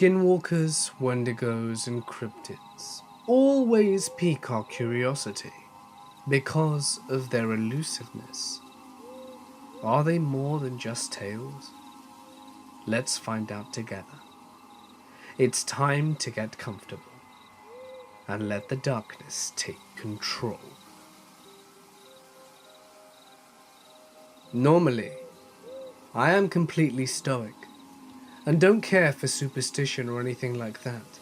Skinwalkers, Wendigos, and Cryptids always pique our curiosity because of their elusiveness. Are they more than just tales? Let's find out together. It's time to get comfortable and let the darkness take control. Normally, I am completely stoic and don't care for superstition or anything like that.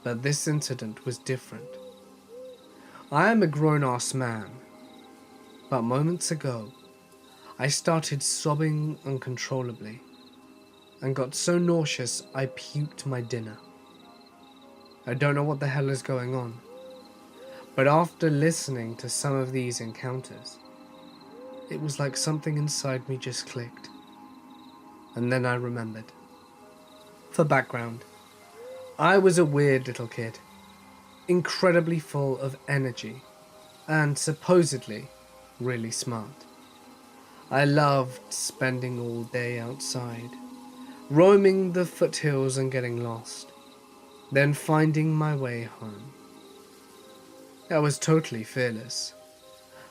But this incident was different. I am a grown-ass man, but moments ago, I started sobbing uncontrollably and got so nauseous I puked my dinner. I don't know what the hell is going on, but after listening to some of these encounters, it was like something inside me just clicked. And then I remembered. For background, I was a weird little kid, incredibly full of energy and supposedly really smart. I loved spending all day outside, roaming the foothills and getting lost, then finding my way home. I was totally fearless,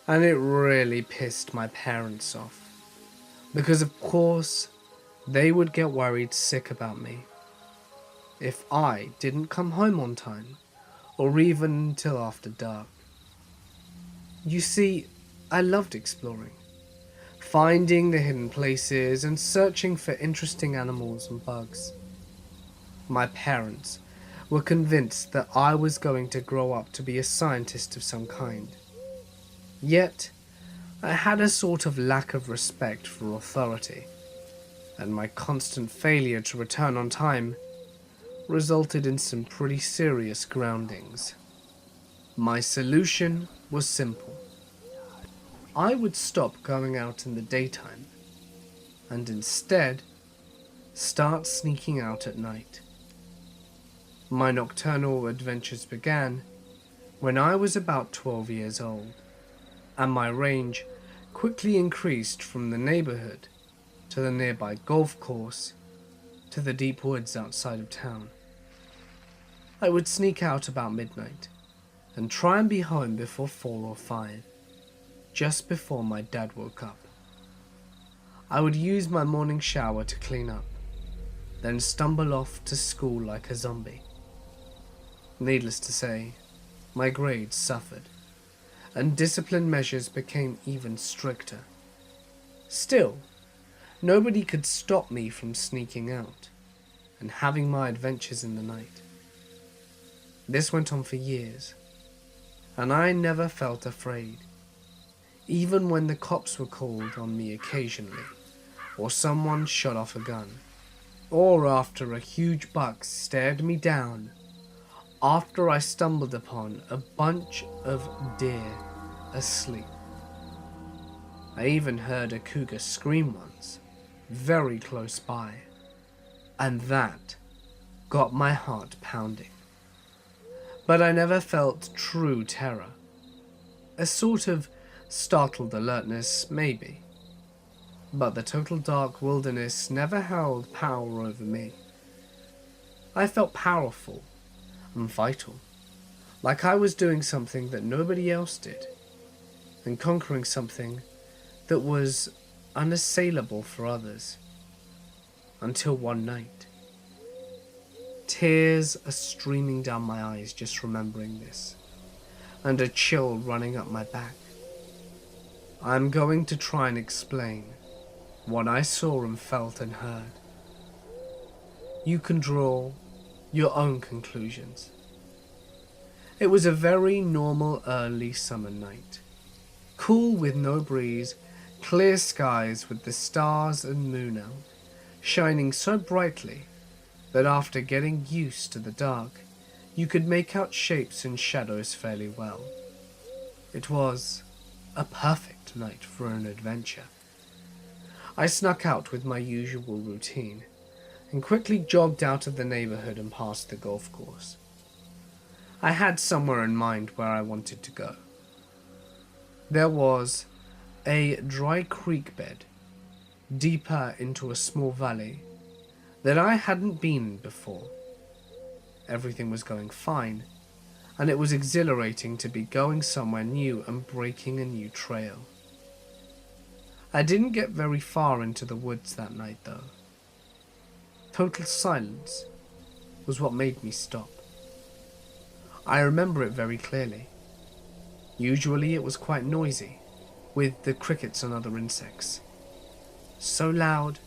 and it really pissed my parents off, because of course, they would get worried sick about me if I didn't come home on time, or even until after dark. You see, I loved exploring, finding the hidden places and searching for interesting animals and bugs. My parents were convinced that I was going to grow up to be a scientist of some kind. Yet, I had a sort of lack of respect for authority, and my constant failure to return on time resulted in some pretty serious groundings. My solution was simple. I would stop going out in the daytime and instead start sneaking out at night. My nocturnal adventures began when I was about 12 years old, and my range quickly increased from the neighborhood to the nearby golf course to the deep woods outside of town. I would sneak out about midnight and try and be home before 4 or 5, just before my dad woke up. I would use my morning shower to clean up, then stumble off to school like a zombie. Needless to say, my grades suffered, and discipline measures became even stricter. Still, nobody could stop me from sneaking out and having my adventures in the night. This went on for years, and I never felt afraid, even when the cops were called on me occasionally, or someone shot off a gun, or after a huge buck stared me down after I stumbled upon a bunch of deer asleep. I even heard a cougar scream once, very close by, and that got my heart pounding. But I never felt true terror. A sort of startled alertness, maybe. But the total dark wilderness never held power over me. I felt powerful and vital, like I was doing something that nobody else did, and conquering something that was unassailable for others. Until one night. Tears are streaming down my eyes just remembering this, and a chill running up my back. I'm going to try and explain what I saw and felt and heard. You can draw your own conclusions. It was a very normal early summer night. Cool with no breeze, clear skies with the stars and moon out, shining so brightly that after getting used to the dark, you could make out shapes and shadows fairly well. It was a perfect night for an adventure. I snuck out with my usual routine and quickly jogged out of the neighborhood and past the golf course. I had somewhere in mind where I wanted to go. There was a dry creek bed, deeper into a small valley, that I hadn't been before. Everything was going fine, and it was exhilarating to be going somewhere new and breaking a new trail. I didn't get very far into the woods that night though. Total silence was what made me stop. I remember it very clearly. Usually it was quite noisy, with the crickets and other insects. So loud,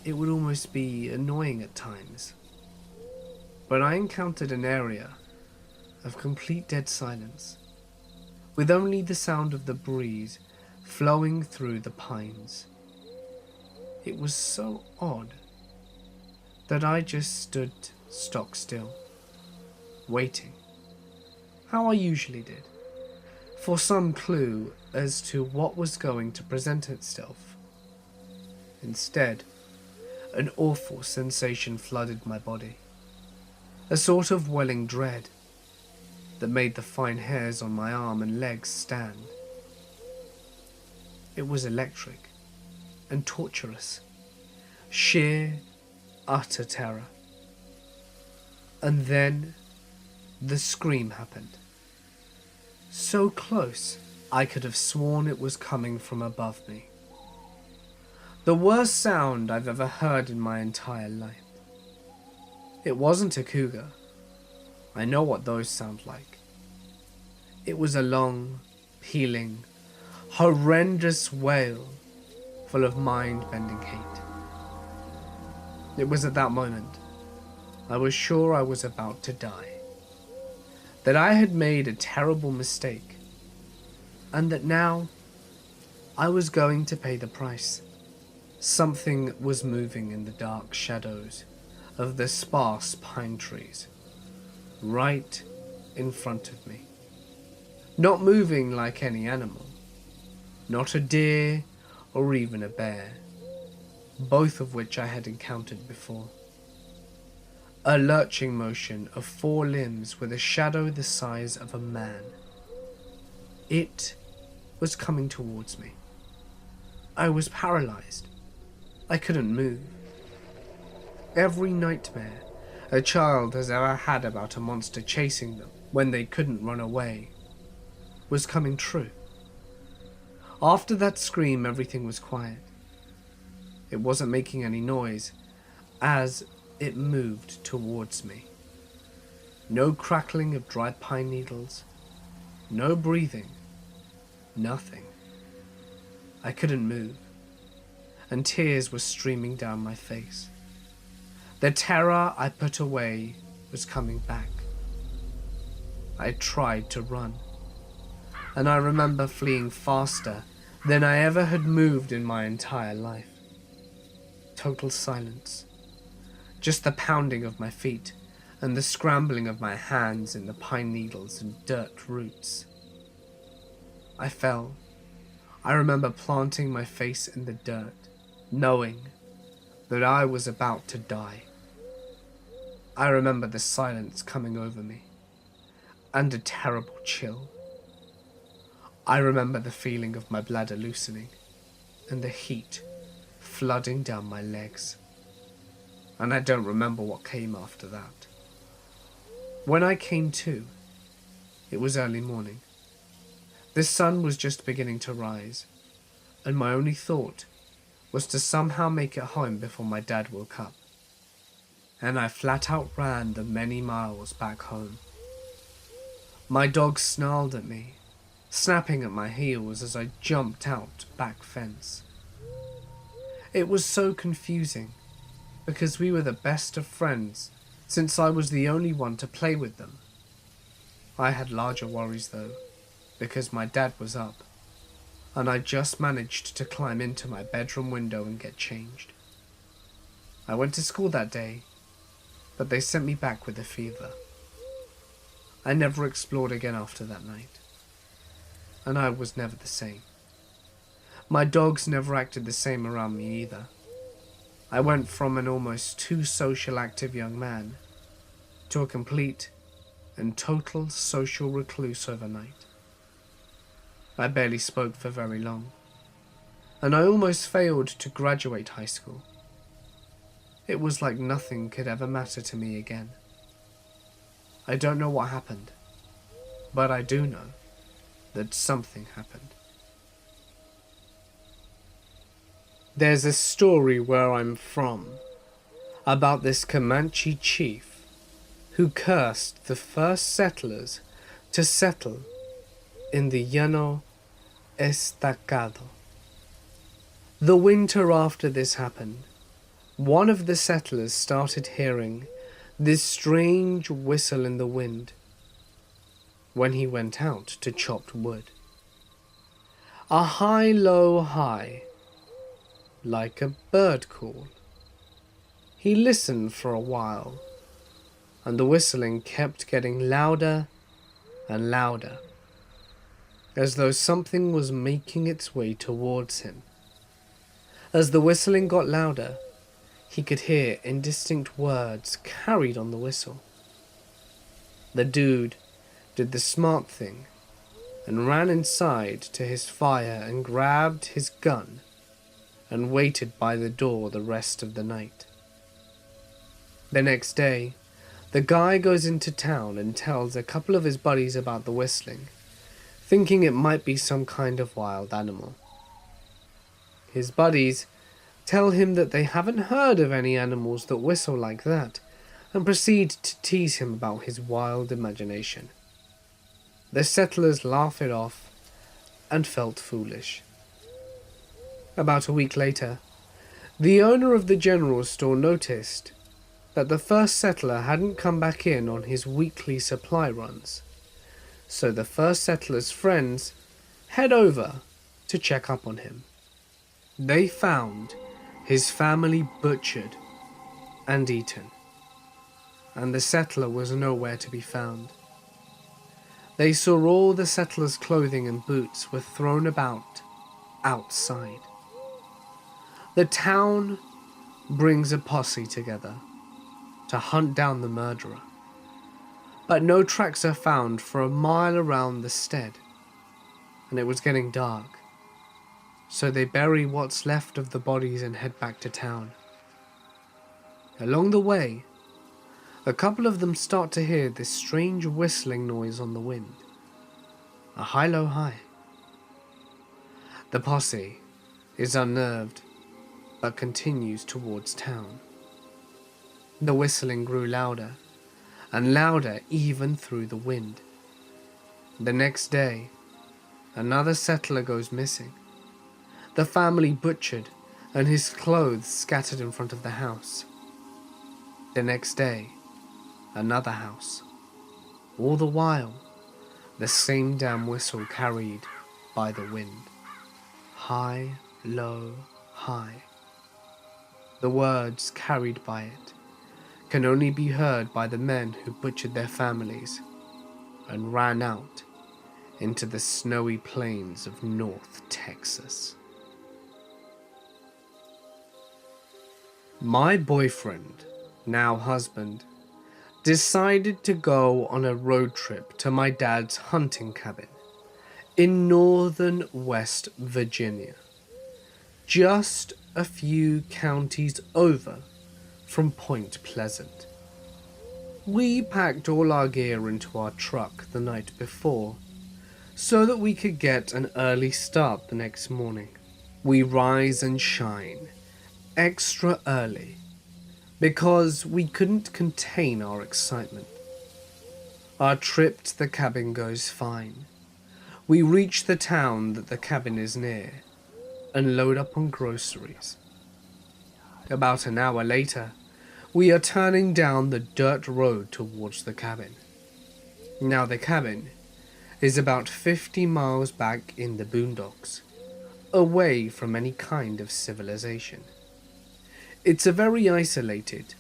it would almost be annoying at times. But I encountered an area of complete dead silence, with only the sound of the breeze flowing through the pines. It was so odd that I just stood stock still, waiting, how I usually did, for some clue as to what was going to present itself. Instead, an awful sensation flooded my body, a sort of welling dread that made the fine hairs on my arm and legs stand. It was electric and torturous, sheer, utter terror. And then the scream happened. So close, I could have sworn it was coming from above me. The worst sound I've ever heard in my entire life. It wasn't a cougar. I know what those sound like. It was a long, pealing, horrendous wail full of mind-bending hate. It was at that moment I was sure I was about to die, that I had made a terrible mistake, and that now I was going to pay the price. Something was moving in the dark shadows of the sparse pine trees, right in front of me. Not moving like any animal, not a deer or even a bear, both of which I had encountered before. A lurching motion of 4 limbs with a shadow the size of a man. It was coming towards me. I was paralyzed. I couldn't move. Every nightmare a child has ever had about a monster chasing them when they couldn't run away was coming true. After that scream, everything was quiet. It wasn't making any noise as it moved towards me. No crackling of dry pine needles, no breathing, nothing. I couldn't move, and tears were streaming down my face. The terror I put away was coming back. I tried to run, and I remember fleeing faster than I ever had moved in my entire life. Total silence. Just the pounding of my feet and the scrambling of my hands in the pine needles and dirt roots. I fell. I remember planting my face in the dirt, knowing that I was about to die. I remember the silence coming over me, and a terrible chill. I remember the feeling of my bladder loosening, and the heat flooding down my legs. And I don't remember what came after that. When I came to, it was early morning. The sun was just beginning to rise, and my only thought was to somehow make it home before my dad woke up. And I flat out ran the many miles back home. My dog snarled at me, snapping at my heels as I jumped out back fence. It was so confusing, because we were the best of friends since I was the only one to play with them. I had larger worries though, because my dad was up, and I just managed to climb into my bedroom window and get changed. I went to school that day, but they sent me back with a fever. I never explored again after that night, and I was never the same. My dogs never acted the same around me either. I went from an almost too social active young man to a complete and total social recluse overnight. I barely spoke for very long, and I almost failed to graduate high school. It was like nothing could ever matter to me again. I don't know what happened, but I do know that something happened. There's a story where I'm from about this Comanche chief who cursed the first settlers to settle in the Llano Estacado. The winter after this happened, one of the settlers started hearing this strange whistle in the wind when he went out to chop wood. A high, low, high, like a bird call. He listened for a while, and the whistling kept getting louder and louder, as though something was making its way towards him. As the whistling got louder, he could hear indistinct words carried on the whistle. The dude did the smart thing and ran inside to his fire and grabbed his gun and waited by the door the rest of the night. The next day, the guy goes into town and tells a couple of his buddies about the whistling, thinking it might be some kind of wild animal. His buddies tell him that they haven't heard of any animals that whistle like that, and proceed to tease him about his wild imagination. The settlers laugh it off and felt foolish. About a week later, the owner of the general store noticed that the first settler hadn't come back in on his weekly supply runs, so the first settler's friends head over to check up on him. They found his family butchered and eaten, and the settler was nowhere to be found. They saw all the settler's clothing and boots were thrown about outside. The town brings a posse together to hunt down the murderer, but no tracks are found for a mile around the stead, and it was getting dark. So they bury what's left of the bodies and head back to town. Along the way, a couple of them start to hear this strange whistling noise on the wind. A high-low high. The posse is unnerved, but continues towards town. The whistling grew louder, and louder even through the wind. The next day, another settler goes missing. The family butchered, and his clothes scattered in front of the house. The next day, another house. All the while, the same damn whistle carried by the wind. High, low, high. The words carried by it can only be heard by the men who butchered their families and ran out into the snowy plains of North Texas. My boyfriend, now husband, decided to go on a road trip to my dad's hunting cabin in northern West Virginia, just a few counties over from Point Pleasant. We packed all our gear into our truck the night before so that we could get an early start the next morning. We rise and shine extra early because we couldn't contain our excitement. Our trip to the cabin goes fine. We reach the town that the cabin is near and load up on groceries. About an hour later, we are turning down the dirt road towards the cabin. Now the cabin is about 50 miles back in the boondocks, away from any kind of civilization. It's a very isolated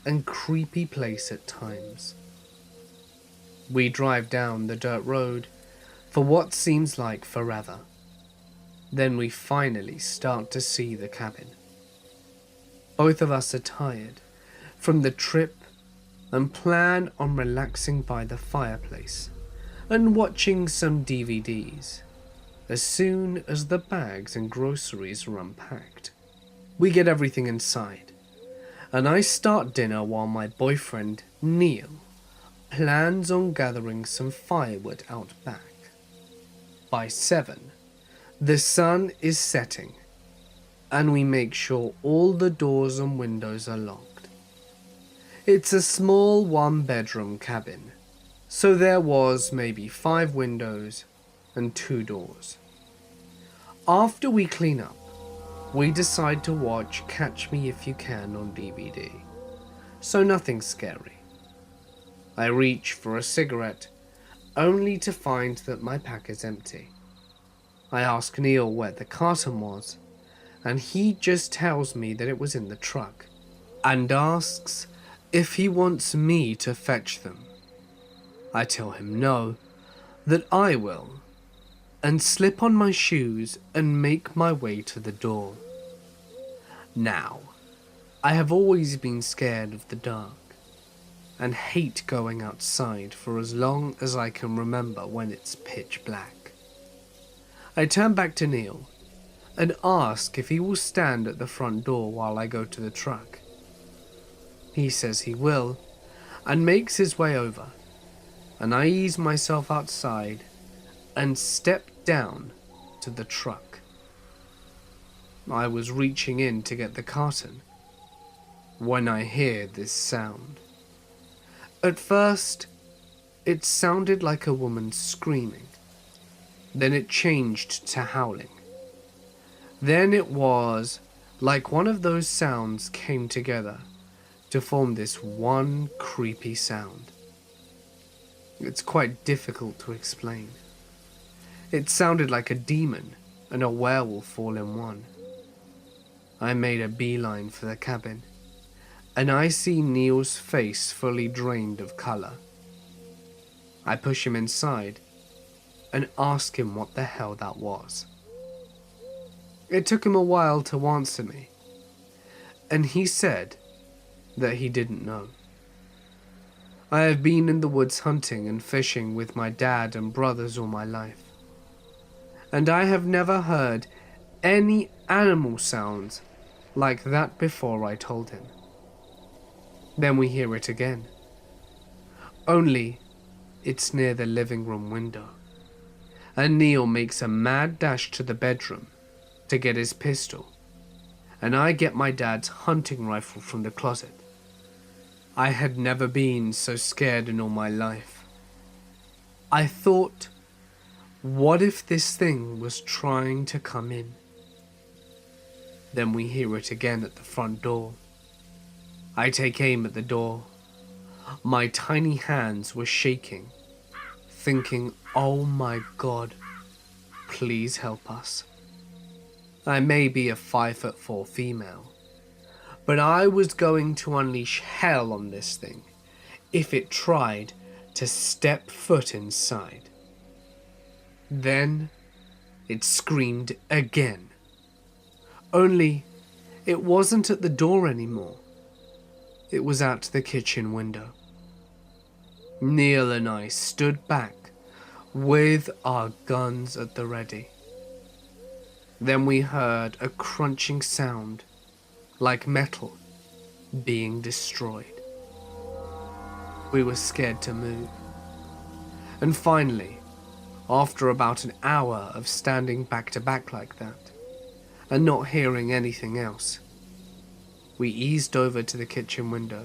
and creepy place at times. We drive down the dirt road for what seems like forever. Then we finally start to see the cabin. Both of us are tired from the trip and plan on relaxing by the fireplace and watching some DVDs as soon as the bags and groceries are unpacked. We get everything inside and I start dinner while my boyfriend, Neil, plans on gathering some firewood out back. By 7, the sun is setting, and we make sure all the doors and windows are locked. It's a small one-bedroom cabin, so there was maybe 5 windows and 2 doors. After we clean up, we decide to watch Catch Me If You Can on DVD, so nothing scary. I reach for a cigarette, only to find that my pack is empty. I ask Neil where the carton was, and he just tells me that it was in the truck, and asks if he wants me to fetch them. I tell him no, that I will, and slip on my shoes and make my way to the door. Now, I have always been scared of the dark, and hate going outside for as long as I can remember when it's pitch black. I turn back to Neil and ask if he will stand at the front door while I go to the truck. He says he will, and makes his way over, and I ease myself outside and step down to the truck. I was reaching in to get the carton when I hear this sound. At first, it sounded like a woman screaming. Then it changed to howling. Then it was like one of those sounds came together to form this one creepy sound. It's quite difficult to explain. It sounded like a demon and a werewolf all in one. I made a beeline for the cabin, and I see Neil's face fully drained of colour. I push him inside and ask him what the hell that was. It took him a while to answer me, and he said that he didn't know. I have been in the woods hunting and fishing with my dad and brothers all my life, and I have never heard any animal sounds like that before I told him. Then we hear it again, only it's near the living room window, and Neil makes a mad dash to the bedroom to get his pistol, and I get my dad's hunting rifle from the closet. I had never been so scared in all my life. I thought, what if this thing was trying to come in? Then we hear it again at the front door. I take aim at the door. My tiny hands were shaking, thinking, oh my God, please help us. I may be a 5'4" female, but I was going to unleash hell on this thing if it tried to step foot inside. Then it screamed again. Only it wasn't at the door anymore. It was at the kitchen window. Neil and I stood back with our guns at the ready. Then we heard a crunching sound like metal being destroyed. We were scared to move. And finally, after about an hour of standing back to back like that, and not hearing anything else, we eased over to the kitchen window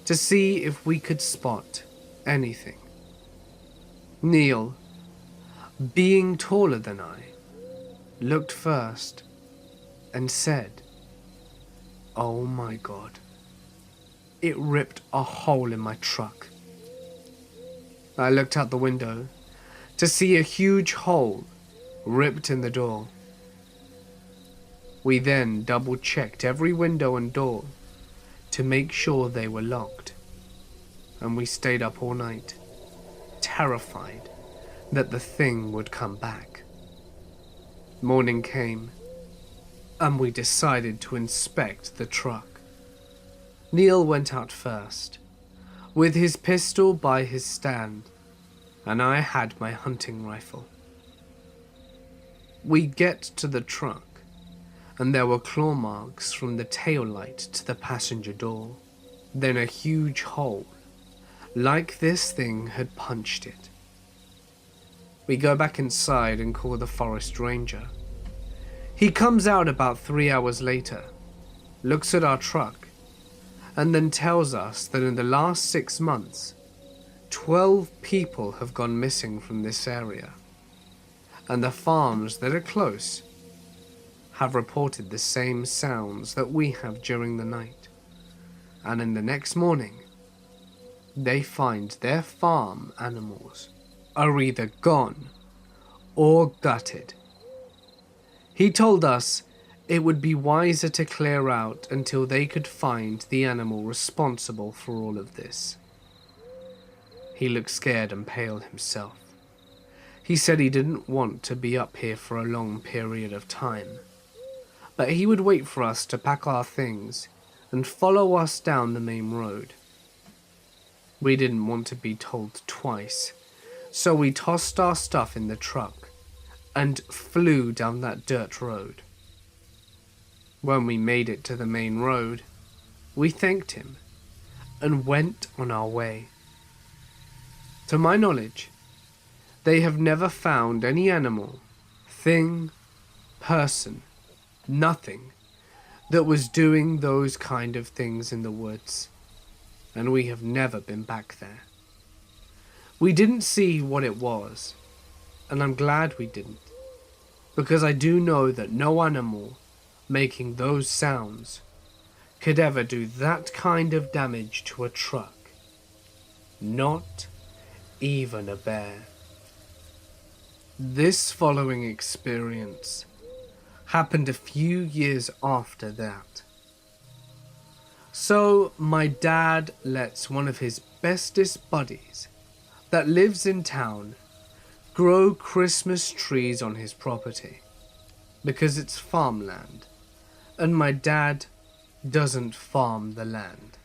to see if we could spot anything. Neil, being taller than I, looked first and said, oh my God, it ripped a hole in my truck. I looked out the window to see a huge hole ripped in the door. We then double-checked every window and door to make sure they were locked, and we stayed up all night, terrified that the thing would come back. Morning came, and we decided to inspect the truck. Neil went out first, with his pistol by his stand, and I had my hunting rifle. We get to the truck, and there were claw marks from the tail light to the passenger door. Then a huge hole, like this thing had punched it. We go back inside and call the forest ranger. He comes out about 3 hours later, looks at our truck, and then tells us that in the last 6 months, 12 people have gone missing from this area, and the farms that are close have reported the same sounds that we have during the night. And in the next morning, they find their farm animals are either gone or gutted. He told us it would be wiser to clear out until they could find the animal responsible for all of this. He looked scared and pale himself. He said he didn't want to be up here for a long period of time, but he would wait for us to pack our things and follow us down the main road. We didn't want to be told twice, so we tossed our stuff in the truck and flew down that dirt road. When we made it to the main road, we thanked him and went on our way. To my knowledge, they have never found any animal, thing, person, nothing that was doing those kind of things in the woods, and we have never been back there. We didn't see what it was, and I'm glad we didn't, because I do know that no animal making those sounds could ever do that kind of damage to a truck. Not even a bear. This following experience happened a few years after that. So my dad lets one of his bestest buddies that lives in town grow Christmas trees on his property because it's farmland, and my dad doesn't farm the land.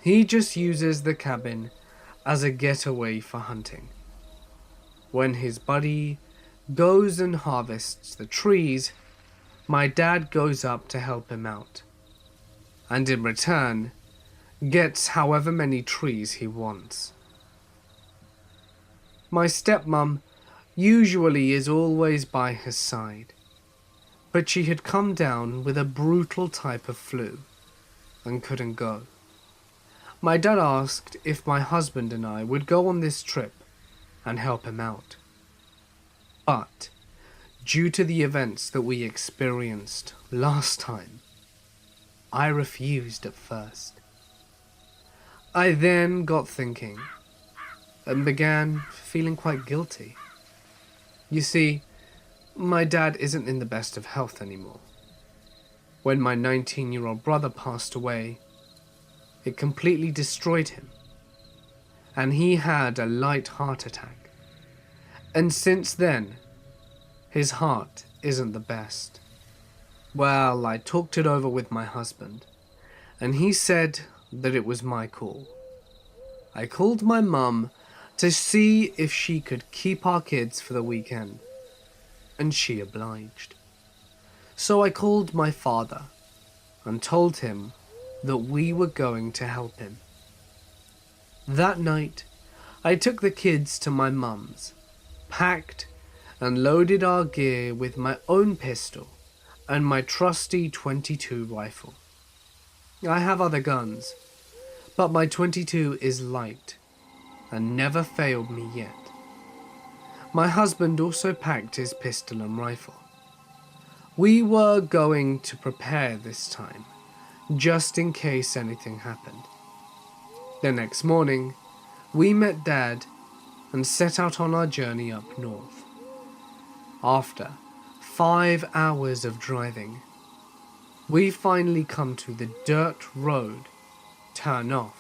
He just uses the cabin as a getaway for hunting. When his buddy goes and harvests the trees, my dad goes up to help him out, and in return, gets however many trees he wants. My stepmom usually is always by his side, but she had come down with a brutal type of flu and couldn't go. My dad asked if my husband and I would go on this trip and help him out. But due to the events that we experienced last time, I refused at first. I then got thinking and began feeling quite guilty. You see, my dad isn't in the best of health anymore. When my 19-year-old brother passed away, it completely destroyed him, and he had a light heart attack. And since then, his heart isn't the best. Well, I talked it over with my husband, and he said that it was my call. I called my mum to see if she could keep our kids for the weekend, and she obliged. So I called my father and told him that we were going to help him. That night, I took the kids to my mum's, packed and loaded our gear with my own pistol and my trusty .22 rifle. I have other guns, but my .22 is light and never failed me yet. My husband also packed his pistol and rifle. We were going to prepare this time, just in case anything happened. The next morning, we met Dad and set out on our journey up north. After 5 hours of driving, we finally come to the dirt road turn off,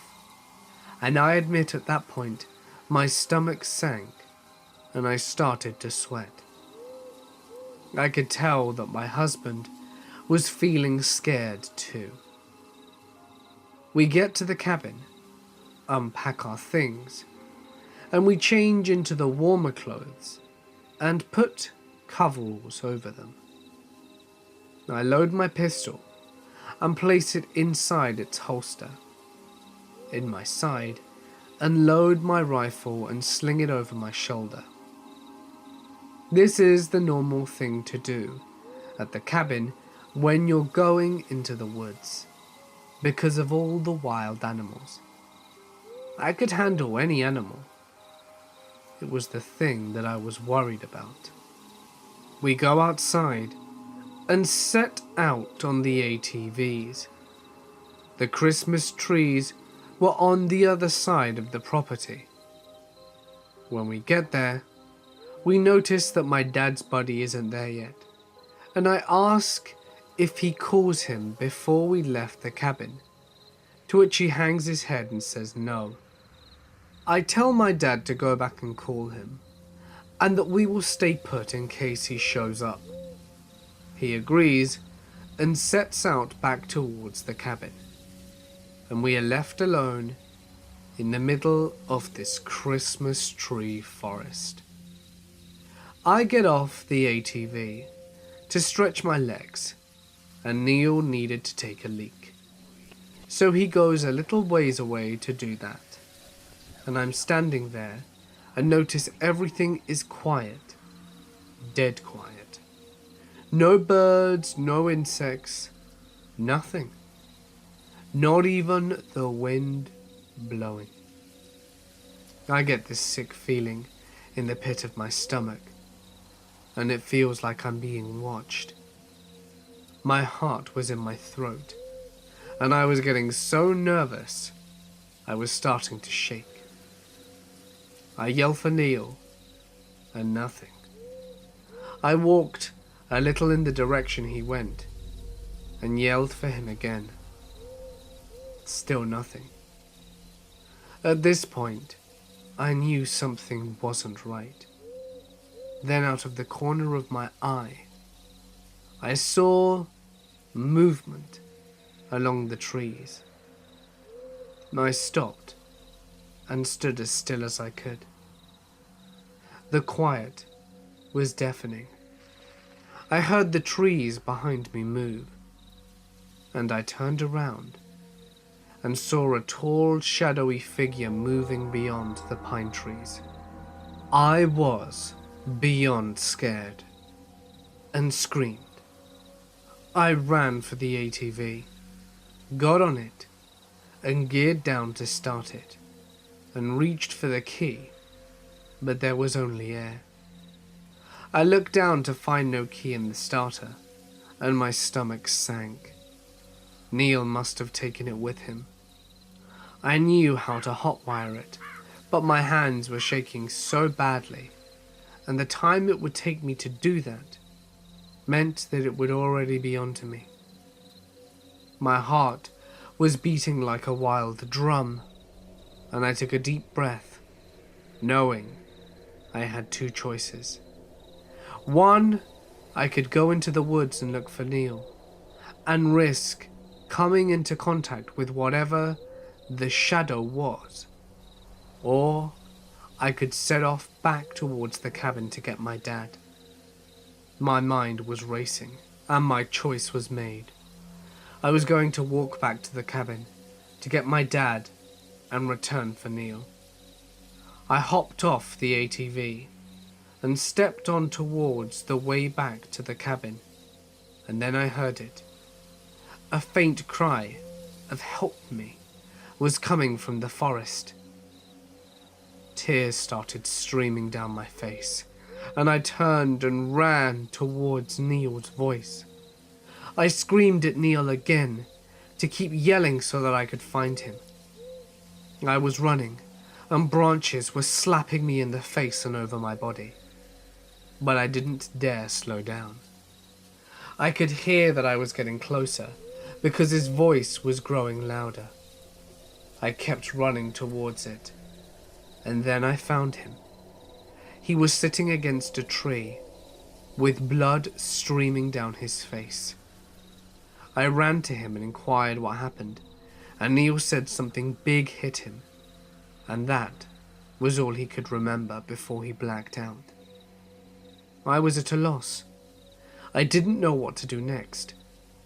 and I admit at that point my stomach sank and I started to sweat. I could tell that my husband was feeling scared too. We get to the cabin, unpack our things, and we change into the warmer clothes and put coveralls over them. I load my pistol and place it inside its holster, in my side, and load my rifle and sling it over my shoulder. This is the normal thing to do at the cabin when you're going into the woods, because of all the wild animals. I could handle any animal. It was the thing that I was worried about. We go outside and set out on the ATVs. The Christmas trees were on the other side of the property. When we get there, we notice that my dad's buddy isn't there yet, and I ask if he calls him before we left the cabin, to which he hangs his head and says no. I tell my dad to go back and call him, and that we will stay put in case he shows up. He agrees and sets out back towards the cabin, and we are left alone in the middle of this Christmas tree forest. I get off the ATV to stretch my legs, and Neil needed to take a leak. So he goes a little ways away to do that, and I'm standing there and notice everything is quiet, dead quiet. No birds, no insects, nothing. Not even the wind blowing. I get this sick feeling in the pit of my stomach, and it feels like I'm being watched. My heart was in my throat, and I was getting so nervous, I was starting to shake. I yell for Neil, and nothing. I walked a little in the direction he went, and yelled for him again. Still nothing. At this point, I knew something wasn't right. Then out of the corner of my eye, I saw movement along the trees. I stopped and stood as still as I could. The quiet was deafening. I heard the trees behind me move, and I turned around and saw a tall, shadowy figure moving beyond the pine trees. I was beyond scared and screamed. I ran for the ATV, got on it, and geared down to start it, and reached for the key, but there was only air. I looked down to find no key in the starter, and my stomach sank. Neil must have taken it with him. I knew how to hotwire it, but my hands were shaking so badly, and the time it would take me to do that meant that it would already be onto me. My heart was beating like a wild drum, and I took a deep breath, knowing I had two choices. One, I could go into the woods and look for Neil, and risk coming into contact with whatever the shadow was. Or I could set off back towards the cabin to get my dad. My mind was racing, and my choice was made. I was going to walk back to the cabin to get my dad and return for Neil. I hopped off the ATV and stepped on towards the way back to the cabin, and then I heard it. A faint cry of "help me" was coming from the forest. Tears started streaming down my face, and I turned and ran towards Neil's voice. I screamed at Neil again to keep yelling so that I could find him. I was running, and branches were slapping me in the face and over my body. But I didn't dare slow down. I could hear that I was getting closer, because his voice was growing louder. I kept running towards it, and then I found him. He was sitting against a tree, with blood streaming down his face. I ran to him and inquired what happened, and Neil said something big hit him, and that was all he could remember before he blacked out. I was at a loss. I didn't know what to do next,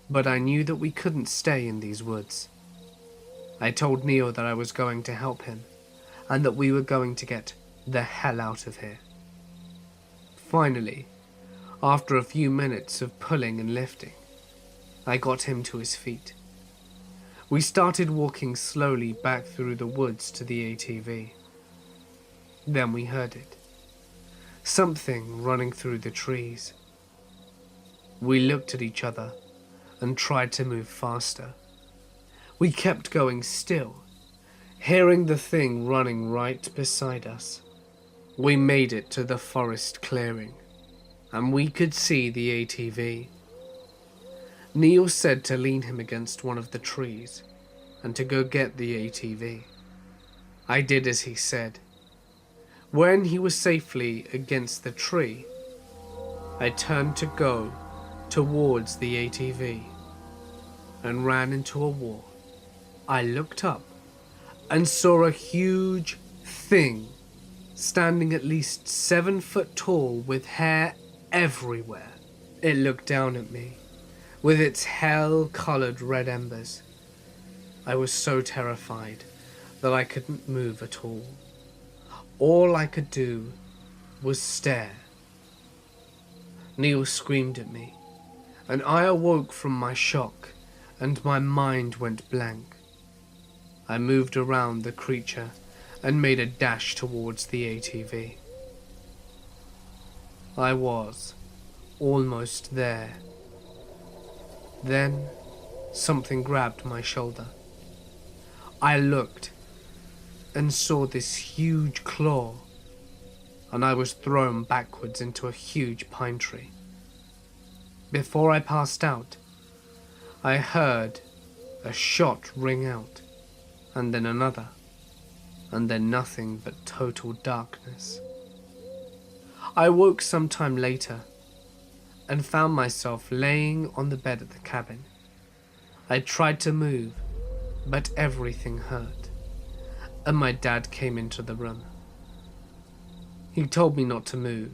but I knew that we couldn't stay in these woods. I told Neil that I was going to help him, and that we were going to get the hell out of here. Finally, after a few minutes of pulling and lifting, I got him to his feet. We started walking slowly back through the woods to the ATV. Then we heard it. Something running through the trees. We looked at each other and tried to move faster. We kept going still, hearing the thing running right beside us. We made it to the forest clearing, and we could see the ATV. Neil said to lean him against one of the trees and to go get the ATV. I did as he said. When he was safely against the tree, I turned to go towards the ATV and ran into a wall. I looked up and saw a huge thing standing at least 7 foot tall with hair everywhere. It looked down at me with its hell-colored red embers. I was so terrified that I couldn't move at all. All I could do was stare. Neil screamed at me, and I awoke from my shock, and my mind went blank. I moved around the creature and made a dash towards the ATV. I was almost there. Then something grabbed my shoulder. I looked and saw this huge claw, and I was thrown backwards into a huge pine tree. Before I passed out, I heard a shot ring out, and then another, and then nothing but total darkness. I woke some time later and found myself laying on the bed at the cabin. I tried to move, but everything hurt, and my dad came into the room. He told me not to move,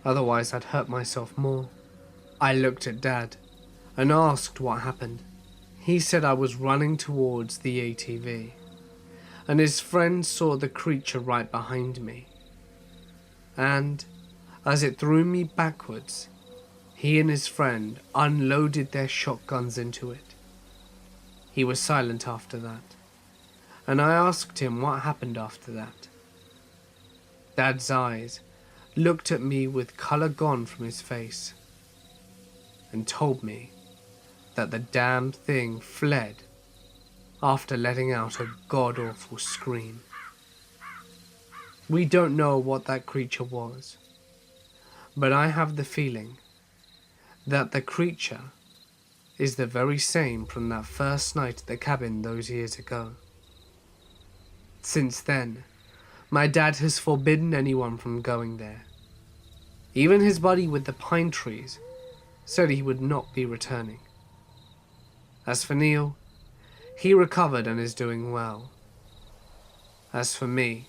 otherwise I'd hurt myself more. I looked at Dad and asked what happened. He said I was running towards the ATV, and his friend saw the creature right behind me. And as it threw me backwards, he and his friend unloaded their shotguns into it. He was silent after that, and I asked him what happened after that. Dad's eyes looked at me with color gone from his face and told me that the damned thing fled after letting out a god-awful scream. We don't know what that creature was, but I have the feeling that the creature is the very same from that first night at the cabin those years ago. Since then, my dad has forbidden anyone from going there. Even his buddy with the pine trees said he would not be returning. As for Neil, he recovered and is doing well. As for me,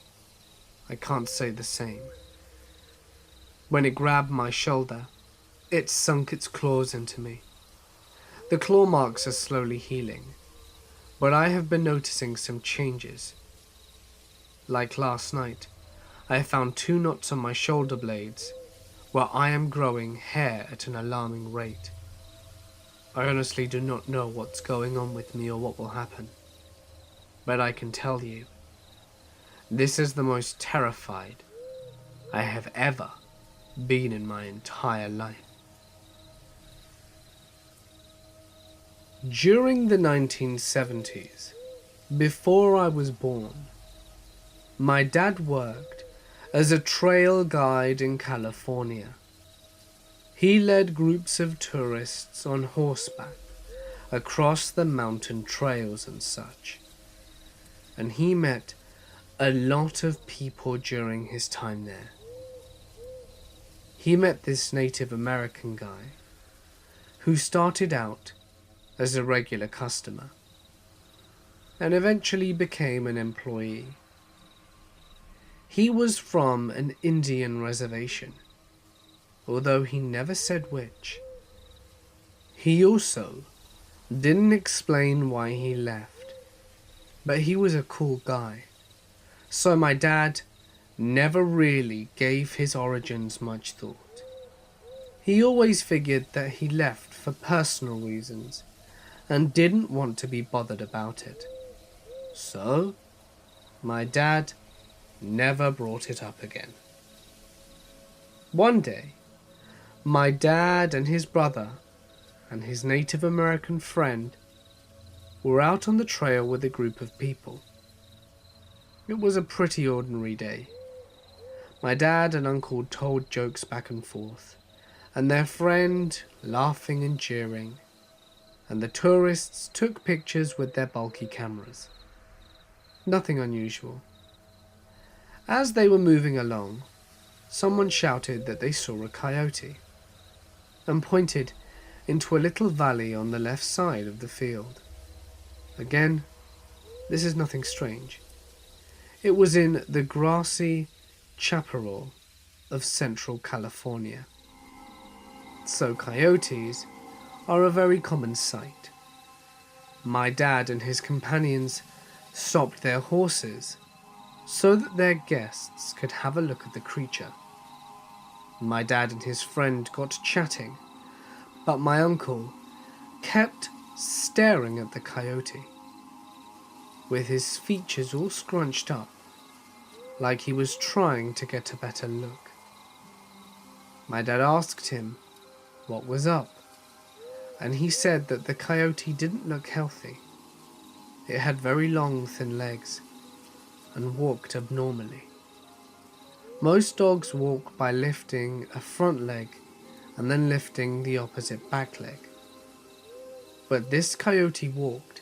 I can't say the same. When it grabbed my shoulder, it sunk its claws into me. The claw marks are slowly healing, but I have been noticing some changes. Like last night, I found 2 knots on my shoulder blades where I am growing hair at an alarming rate. I honestly do not know what's going on with me or what will happen, but I can tell you, this is the most terrified I have ever been in my entire life. During the 1970s, before I was born, my dad worked as a trail guide in California. He led groups of tourists on horseback across the mountain trails and such, and he met a lot of people during his time there. He met this Native American guy who started out as a regular customer and eventually became an employee. He was from an Indian reservation, although he never said which. He also didn't explain why he left, but he was a cool guy, so my dad never really gave his origins much thought. He always figured that he left for personal reasons and didn't want to be bothered about it. So, my dad never brought it up again. One day, my dad and his brother and his Native American friend were out on the trail with a group of people. It was a pretty ordinary day. My dad and uncle told jokes back and forth, and their friend laughing and jeering, and the tourists took pictures with their bulky cameras. Nothing unusual. As they were moving along, someone shouted that they saw a coyote and pointed into a little valley on the left side of the field. Again, this is nothing strange. It was in the grassy chaparral of Central California. So coyotes are a very common sight. My dad and his companions stopped their horses so that their guests could have a look at the creature. My dad and his friend got chatting, but my uncle kept staring at the coyote, with his features all scrunched up, like he was trying to get a better look. My dad asked him what was up, and he said that the coyote didn't look healthy. It had very long, thin legs and walked abnormally. Most dogs walk by lifting a front leg and then lifting the opposite back leg. But this coyote walked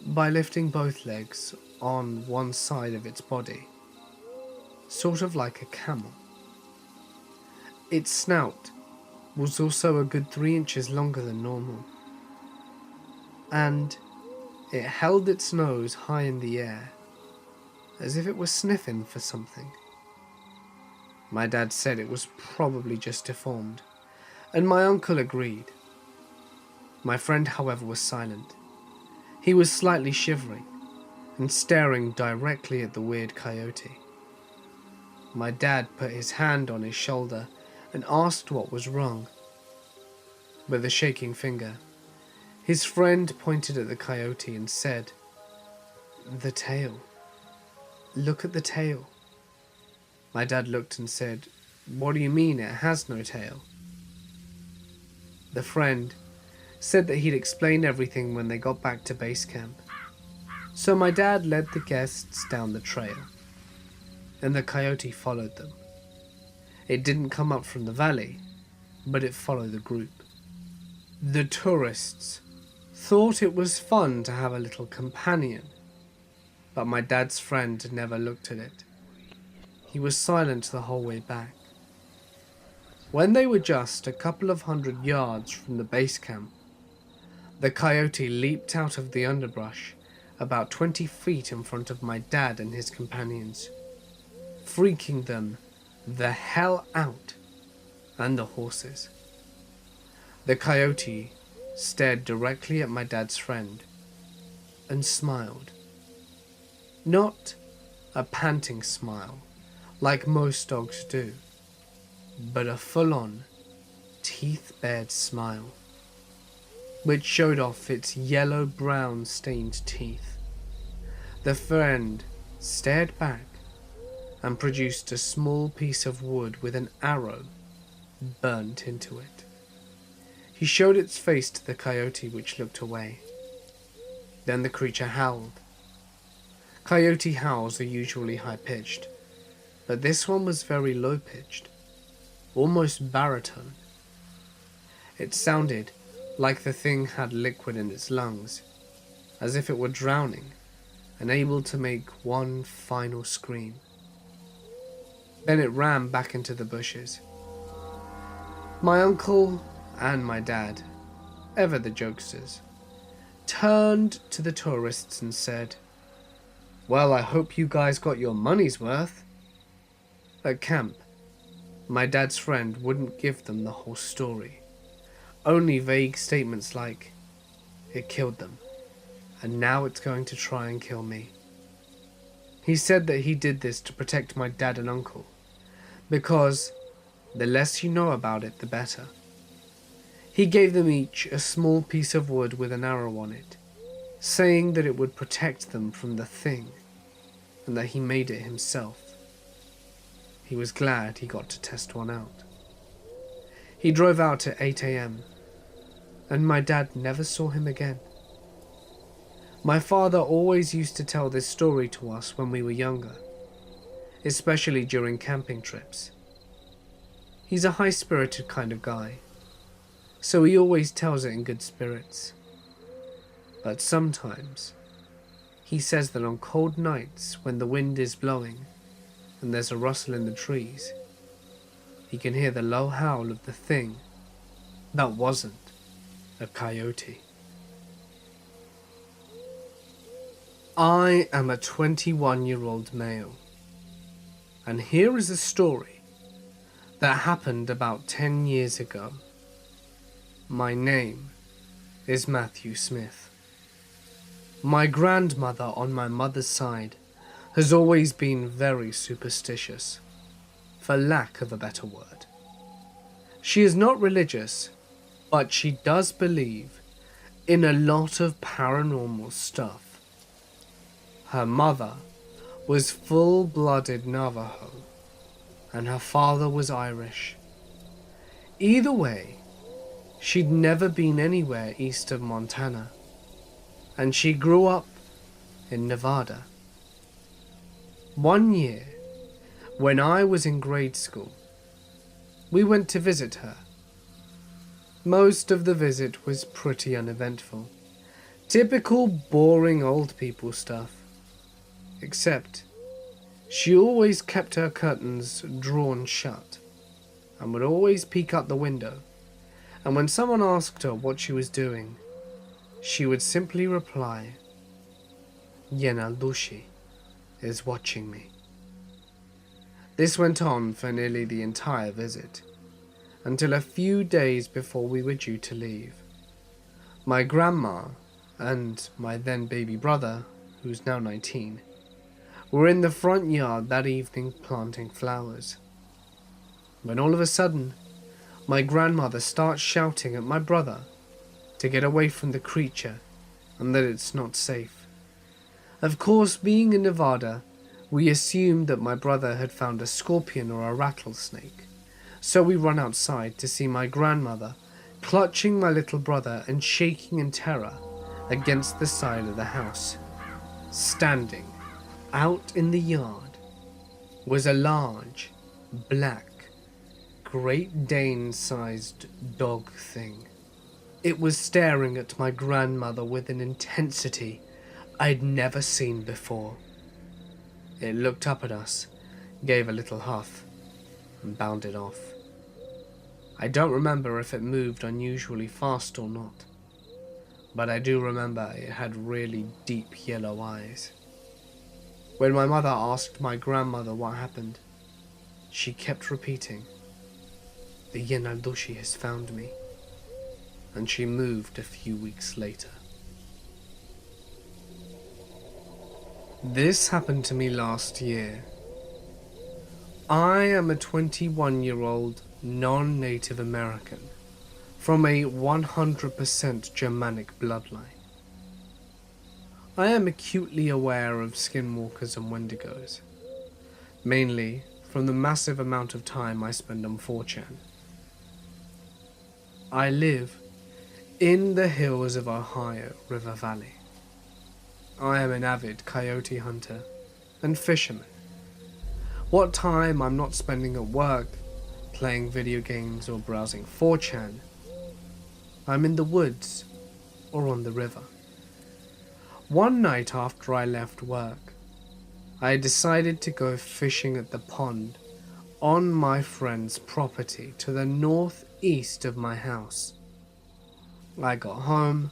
by lifting both legs on one side of its body, sort of like a camel. Its snout was also a good 3 inches longer than normal, and it held its nose high in the air, as if it was sniffing for something. My dad said it was probably just deformed, and my uncle agreed. My friend, however, was silent. He was slightly shivering and staring directly at the weird coyote. My dad put his hand on his shoulder and asked what was wrong. With a shaking finger, his friend pointed at the coyote and said, "The tail. Look at the tail." My dad looked and said, "What do you mean it has no tail?" The friend said that he'd explain everything when they got back to base camp. So my dad led the guests down the trail, and the coyote followed them. It didn't come up from the valley, but it followed the group. The tourists thought it was fun to have a little companion, but my dad's friend never looked at it. He was silent the whole way back. When they were just a couple of 100 yards from the base camp, the coyote leaped out of the underbrush about 20 feet in front of my dad and his companions, freaking them the hell out, and the horses. The coyote stared directly at my dad's friend and smiled. Not a panting smile like most dogs do, but a full-on, teeth-bared smile, which showed off its yellow-brown stained teeth. The friend stared back and produced a small piece of wood with an arrow burnt into it. He showed its face to the coyote, which looked away. Then the creature howled. Coyote howls are usually high-pitched, but this one was very low-pitched, almost baritone. It sounded like the thing had liquid in its lungs, as if it were drowning, and able to make one final scream. Then it ran back into the bushes. My uncle and my dad, ever the jokesters, turned to the tourists and said, "Well, I hope you guys got your money's worth." At camp, my dad's friend wouldn't give them the whole story, only vague statements like, "It killed them, and now it's going to try and kill me." He said that he did this to protect my dad and uncle, because the less you know about it, the better. He gave them each a small piece of wood with an arrow on it, saying that it would protect them from the thing, and that he made it himself. He was glad he got to test one out. He drove out at 8 a.m., and my dad never saw him again. My father always used to tell this story to us when we were younger, especially during camping trips. He's a high-spirited kind of guy, so he always tells it in good spirits. But sometimes, he says that on cold nights when the wind is blowing and there's a rustle in the trees, he can hear the low howl of the thing that wasn't a coyote. I am a 21-year-old male, and here is a story that happened about 10 years ago. My name is Matthew Smith. My grandmother on my mother's side has always been very superstitious, for lack of a better word. She is not religious, but she does believe in a lot of paranormal stuff. Her mother was full-blooded Navajo, and her father was Irish. Either way, she'd never been anywhere east of Montana, and she grew up in Nevada. One year, when I was in grade school, we went to visit her. Most of the visit was pretty uneventful. Typical boring old people stuff. Except, she always kept her curtains drawn shut, and would always peek out the window, and when someone asked her what she was doing, she would simply reply, "Yenaldushi is watching me." This went on for nearly the entire visit, until a few days before we were due to leave. My grandma and my then baby brother, who's now 19, were in the front yard that evening planting flowers, when all of a sudden, my grandmother starts shouting at my brother to get away from the creature and that it's not safe. Of course, being in Nevada, we assumed that my brother had found a scorpion or a rattlesnake, so we run outside to see my grandmother clutching my little brother and shaking in terror against the side of the house. Standing out in the yard was a large, black, Great Dane-sized dog thing. It was staring at my grandmother with an intensity I'd never seen before. It looked up at us, gave a little huff, and bounded off. I don't remember if it moved unusually fast or not, but I do remember it had really deep yellow eyes. When my mother asked my grandmother what happened, she kept repeating, "The Yenaldushi has found me," and she moved a few weeks later. This happened to me last year. I am a 21-year-old non-Native American from a 100% Germanic bloodline. I am acutely aware of Skinwalkers and Wendigos, mainly from the massive amount of time I spend on 4chan. I live in the hills of Ohio River Valley. I am an avid coyote hunter and fisherman. What time I'm not spending at work, playing video games or browsing 4chan, I'm in the woods or on the river. One night after I left work, I decided to go fishing at the pond on my friend's property to the northeast of my house. I got home,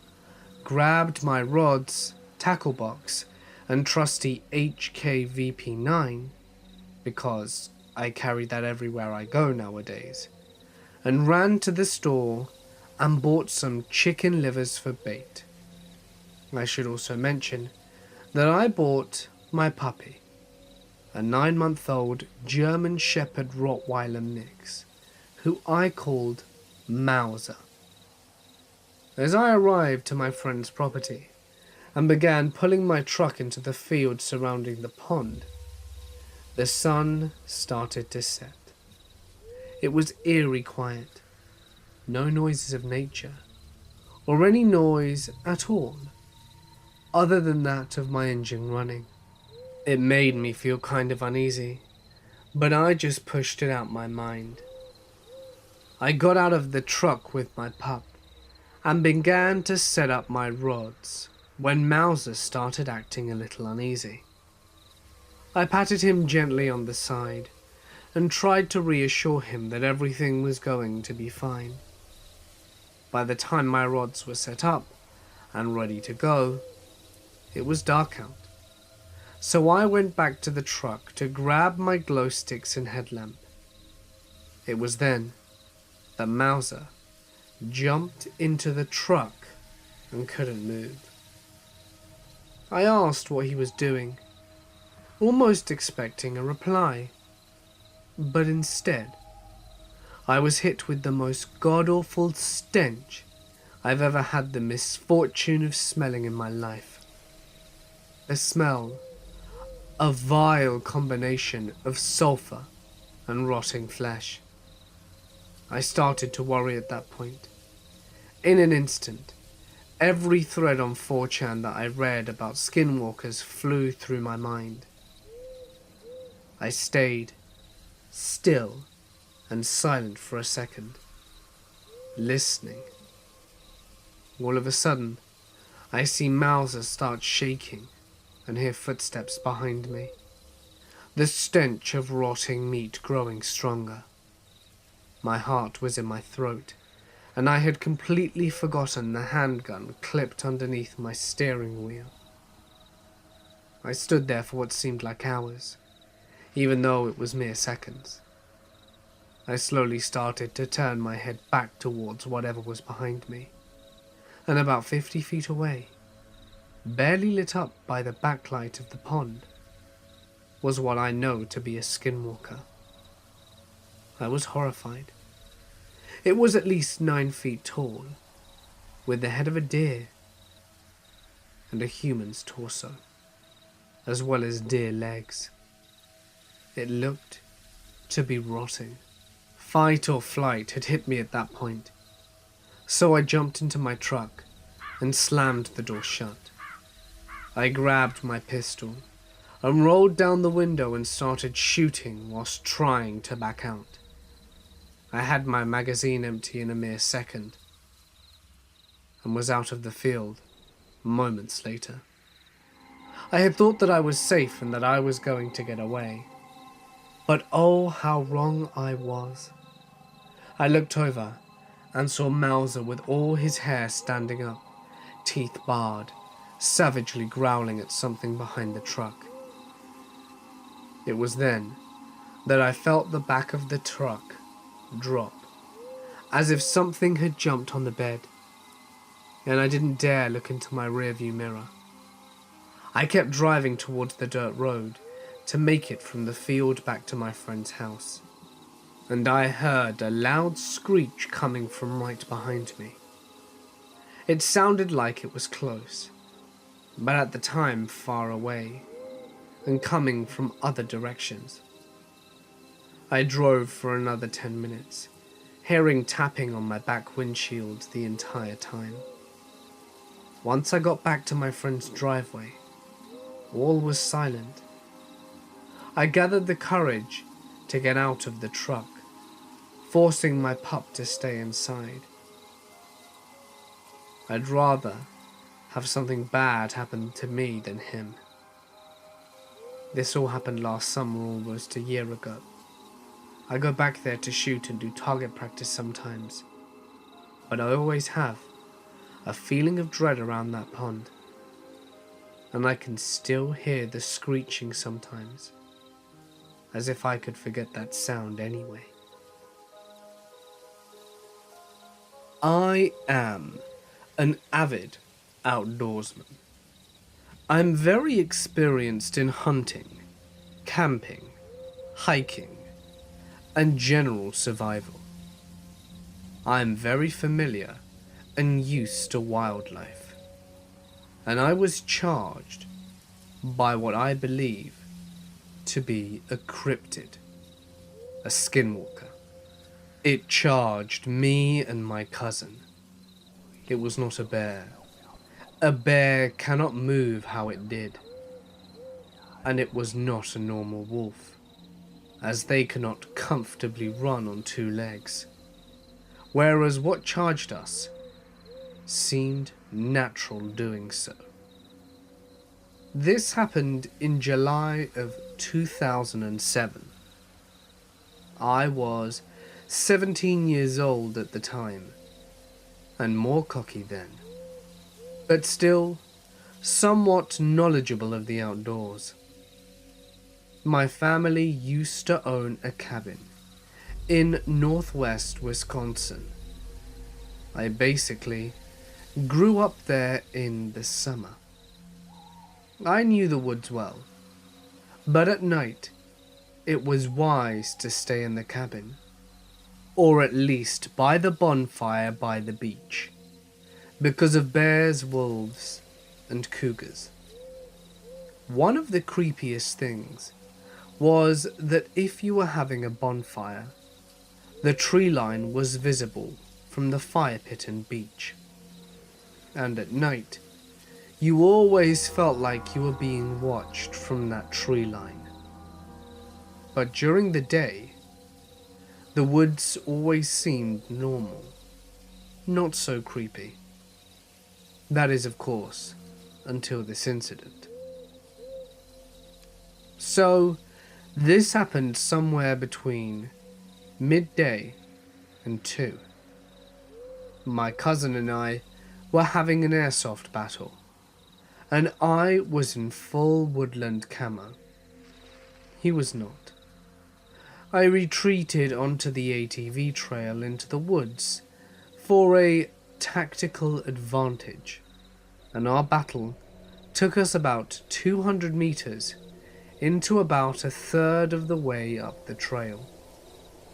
grabbed my rods, tackle box, and trusty HKVP9, because I carry that everywhere I go nowadays, and ran to the store and bought some chicken livers for bait. I should also mention that I bought my puppy, a 9-month-old German Shepherd Rottweiler mix, who I called Mauser. As I arrived to my friend's property and began pulling my truck into the field surrounding the pond, the sun started to set. It was eerie quiet, no noises of nature, or any noise at all, other than that of my engine running. It made me feel kind of uneasy, but I just pushed it out my mind. I got out of the truck with my pup and began to set up my rods when Mauser started acting a little uneasy. I patted him gently on the side and tried to reassure him that everything was going to be fine. By the time my rods were set up and ready to go, it was dark out. So I went back to the truck to grab my glow sticks and headlamp. It was then that Mauser jumped into the truck and couldn't move. I asked what he was doing, almost expecting a reply, but instead I was hit with the most god-awful stench I've ever had the misfortune of smelling in my life. A smell, a vile combination of sulfur and rotting flesh. I started to worry at that point. In an instant, every thread on 4chan that I read about skinwalkers flew through my mind. I stayed still and silent for a second, listening. All of a sudden, I see Mauser start shaking and hear footsteps behind me, the stench of rotting meat growing stronger. My heart was in my throat, and I had completely forgotten the handgun clipped underneath my steering wheel. I stood there for what seemed like hours, even though it was mere seconds. I slowly started to turn my head back towards whatever was behind me, and about 50 feet away, barely lit up by the backlight of the pond, was what I know to be a skinwalker. I was horrified. It was at least 9 feet tall, with the head of a deer and a human's torso, as well as deer legs. It looked to be rotting. Fight or flight had hit me at that point, so I jumped into my truck and slammed the door shut. I grabbed my pistol and rolled down the window and started shooting whilst trying to back out. I had my magazine empty in a mere second and was out of the field moments later. I had thought that I was safe and that I was going to get away, but oh, how wrong I was. I looked over and saw Mauser with all his hair standing up, teeth bared, savagely growling at something behind the truck. It was then that I felt the back of the truck drop, as if something had jumped on the bed, and I didn't dare look into my rearview mirror. I kept driving towards the dirt road to make it from the field back to my friend's house, and I heard a loud screech coming from right behind me. It sounded like it was close, but at the time far away, and coming from other directions. I drove for another 10 minutes, hearing tapping on my back windshield the entire time. Once I got back to my friend's driveway, all was silent. I gathered the courage to get out of the truck, forcing my pup to stay inside. I'd rather have something bad happen to me than him. This all happened last summer, almost a year ago. I go back there to shoot and do target practice sometimes, but I always have a feeling of dread around that pond, and I can still hear the screeching sometimes, as if I could forget that sound anyway. I am an avid outdoorsman. I'm very experienced in hunting, camping, hiking, and general survival. I'm very familiar and used to wildlife, and I was charged by what I believe to be a cryptid, a skinwalker. It charged me and my cousin. It was not a bear. A bear cannot move how it did. And it was not a normal wolf, as they cannot comfortably run on two legs. Whereas what charged us seemed natural doing so. This happened in July of 2007. I was 17 years old at the time, and more cocky then, but still somewhat knowledgeable of the outdoors. My family used to own a cabin in northwest Wisconsin. I basically grew up there in the summer. I knew the woods well, but at night it was wise to stay in the cabin, or at least by the bonfire by the beach, because of bears, wolves, and cougars. One of the creepiest things was that if you were having a bonfire, the tree line was visible from the fire pit and beach. And at night, you always felt like you were being watched from that tree line. But during the day, the woods always seemed normal, not so creepy. That is, of course, until this incident. So, this happened somewhere between midday and 2. My cousin and I were having an airsoft battle, and I was in full woodland camo. He was not. I retreated onto the ATV trail into the woods for a tactical advantage, and our battle took us about 200 meters into about a third of the way up the trail.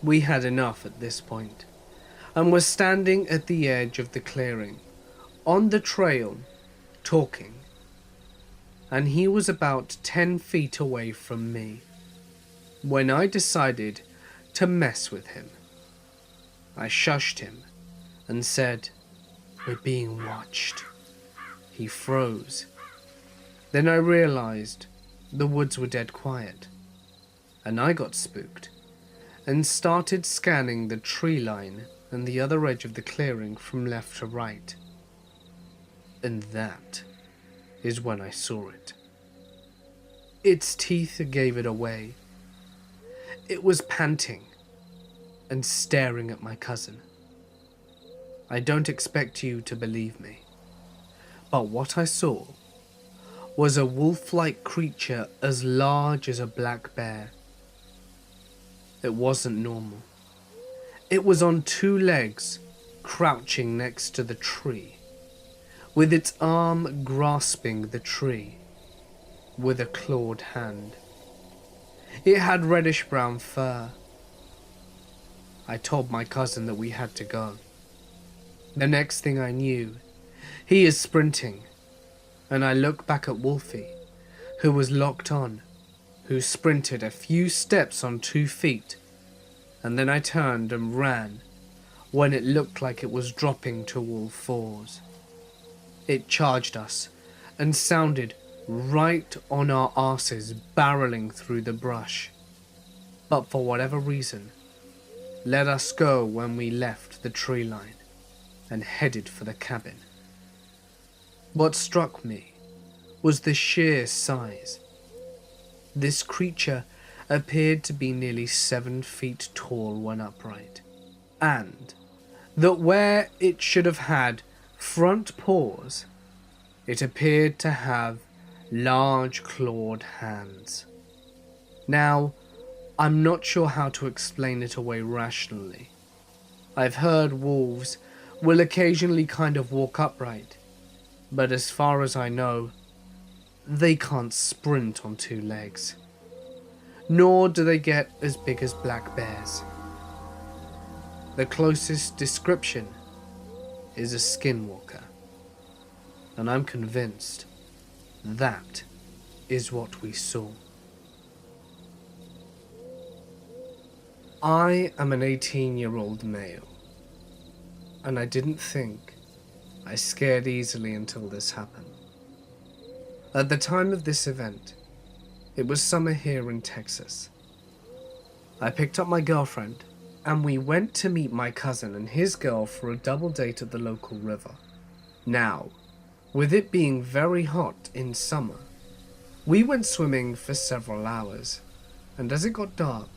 We had enough at this point, and were standing at the edge of the clearing, on the trail, talking, and he was about 10 feet away from me, when I decided to mess with him. I shushed him and said, "We're being watched." He froze. Then I realized the woods were dead quiet, and I got spooked and started scanning the tree line and the other edge of the clearing from left to right. And that is when I saw it. Its teeth gave it away. It was panting and staring at my cousin. I don't expect you to believe me, but what I saw was a wolf-like creature as large as a black bear. It wasn't normal. It was on 2 legs, crouching next to the tree, with its arm grasping the tree with a clawed hand. It had reddish-brown fur. I told my cousin that we had to go. The next thing I knew, he is sprinting, and I look back at Wolfie, who was locked on, who sprinted a few steps on 2 feet, and then I turned and ran when it looked like it was dropping to all 4s. It charged us and sounded right on our asses, barreling through the brush, but for whatever reason, let us go when we left the tree line and headed for the cabin. What struck me was the sheer size. This creature appeared to be nearly 7 feet tall when upright, and that where it should have had front paws, it appeared to have large clawed hands. Now, I'm not sure how to explain it away rationally. I've heard wolves will occasionally kind of walk upright, but as far as I know, they can't sprint on two legs. Nor do they get as big as black bears. The closest description is a skinwalker, and I'm convinced that is what we saw. I am an 18-year-old male, and I didn't think I scared easily until this happened. At the time of this event, it was summer here in Texas. I picked up my girlfriend, and we went to meet my cousin and his girl for a double date at the local river. Now, with it being very hot in summer, we went swimming for several hours, and as it got dark,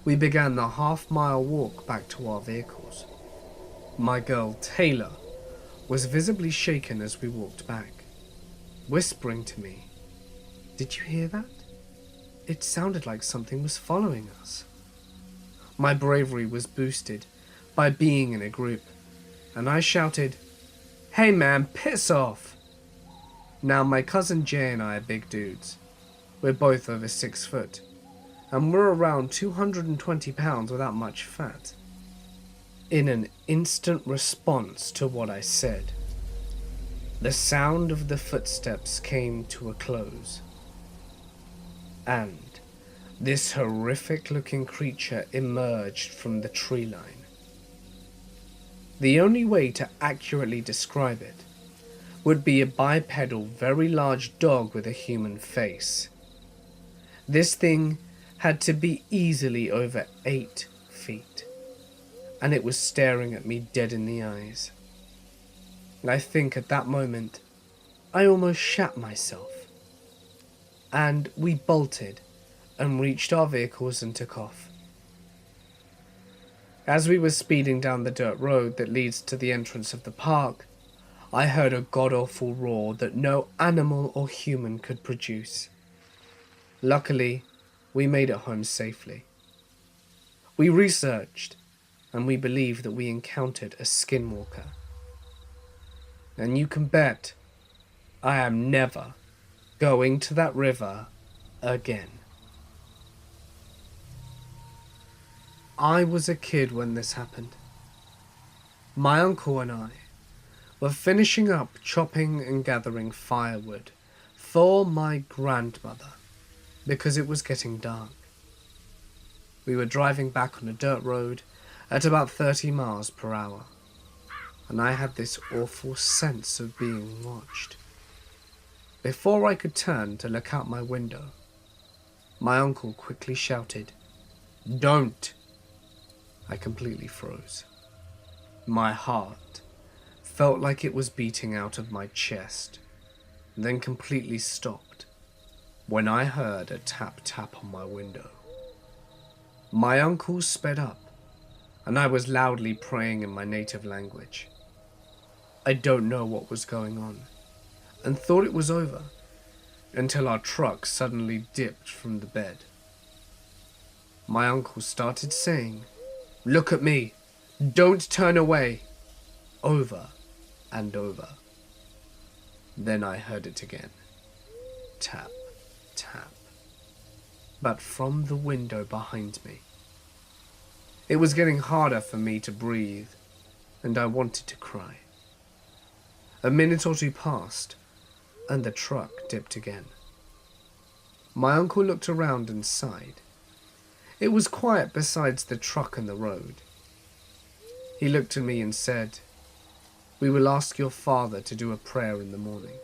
we began the half-mile walk back to our vehicles. My girl, Taylor, was visibly shaken as we walked back, whispering to me, "Did you hear that? It sounded like something was following us." My bravery was boosted by being in a group, and I shouted, "Hey man, piss off!" Now my cousin Jay and I are big dudes. We're both over 6 foot, and we're around 220 pounds without much fat. In an instant response to what I said, the sound of the footsteps came to a close, and this horrific-looking creature emerged from the tree line. The only way to accurately describe it would be a bipedal, very large dog with a human face. This thing had to be easily over 8 feet, and it was staring at me dead in the eyes. I think at that moment, I almost shat myself, and we bolted and reached our vehicles and took off. As we were speeding down the dirt road that leads to the entrance of the park, I heard a god-awful roar that no animal or human could produce. Luckily, we made it home safely. We researched, and we believe that we encountered a skinwalker. And you can bet I am never going to that river again. I was a kid when this happened. My uncle and I were finishing up chopping and gathering firewood for my grandmother because it was getting dark. We were driving back on a dirt road at about 30 miles per hour, and I had this awful sense of being watched. Before I could turn to look out my window, my uncle quickly shouted, "Don't!" I completely froze. My heart felt like it was beating out of my chest, then completely stopped when I heard a tap-tap on my window. My uncle sped up, and I was loudly praying in my native language. I don't know what was going on, and thought it was over, until our truck suddenly dipped from the bed. My uncle started saying, "Look at me, don't turn away," over and over. Then I heard it again. Tap, tap. But from the window behind me. It was getting harder for me to breathe, and I wanted to cry. A minute or two passed, and the truck dipped again. My uncle looked around and sighed. It was quiet besides the truck and the road. He looked at me and said, "We will ask your father to do a prayer in the morning,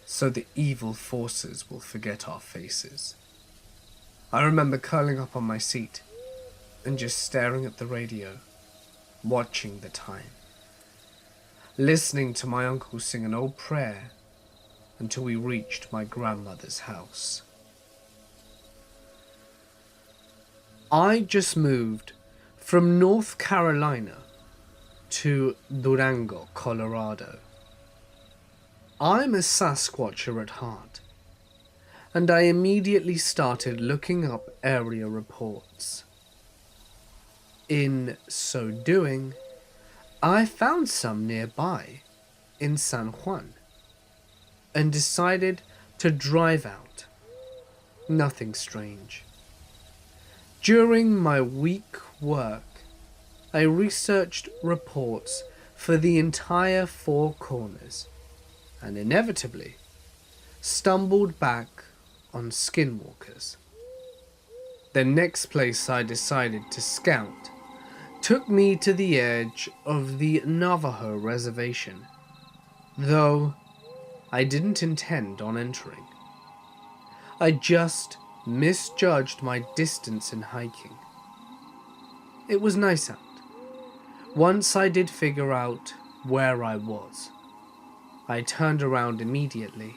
so the evil forces will forget our faces." I remember curling up on my seat and just staring at the radio, watching the time, listening to my uncle sing an old prayer until we reached my grandmother's house. I just moved from North Carolina to Durango, Colorado. I'm a Sasquatcher at heart, and I immediately started looking up area reports. In so doing, I found some nearby in San Juan and decided to drive out. Nothing strange. During my week work, I researched reports for the entire Four Corners and inevitably stumbled back on Skinwalkers. The next place I decided to scout took me to the edge of the Navajo reservation, though I didn't intend on entering. I just misjudged my distance in hiking. It was nice out. Once I did figure out where I was, I turned around immediately,